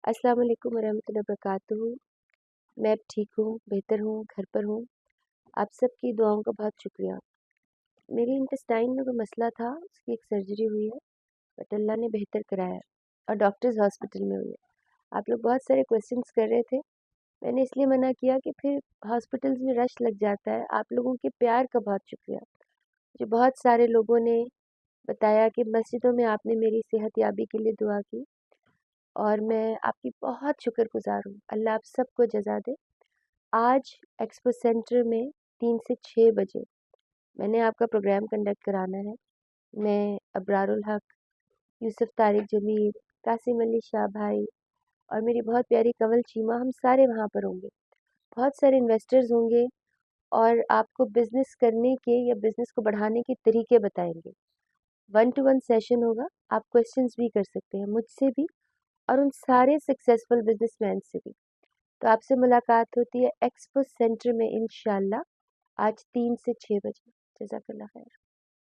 अस्सलाम वालेकुम वरहमतुल्लाहि वबरकातुहू। मैं अब ठीक हूँ, बेहतर हूँ, घर पर हूँ। आप सबकी दुआओं का बहुत शुक्रिया। मेरे इंटेस्टाइन में कोई मसला था, उसकी एक सर्जरी हुई है, बट अल्लाह ने बेहतर कराया है और डॉक्टर्स हॉस्पिटल में हुई है। आप लोग बहुत सारे क्वेश्चंस कर रहे थे, मैंने इसलिए मना किया कि फिर हॉस्पिटल्स में रश लग जाता है। आप लोगों के प्यार का बहुत शुक्रिया। जो बहुत सारे लोगों ने बताया कि मस्जिदों में आपने मेरी सेहत याबी के लिए दुआ की और मैं आपकी बहुत शुक्रगुजार हूँ। अल्लाह आप सबको जज़ा दे। आज एक्सपो सेंटर में 3 से 6 बजे मैंने आपका प्रोग्राम कंडक्ट कराना है। मैं अबरारुल हक, यूसुफ तारिक जमील, कासिम अली शाह भाई और मेरी बहुत प्यारी कंवल चीमा, हम सारे वहाँ पर होंगे। बहुत सारे इन्वेस्टर्स होंगे और आपको बिज़नेस करने के या बिज़नेस को बढ़ाने के तरीके बताएंगे। 1 टू 1 सेशन होगा। आप क्वेश्चंस भी कर सकते हैं मुझसे भी और उन सारे सक्सेसफुल बिजनेसमैन से भी। तो आपसे मुलाकात होती है एक्सपो सेंटर में इंशाल्लाह आज 3 से 6 बजे। जज़ाकल्लाह खैर।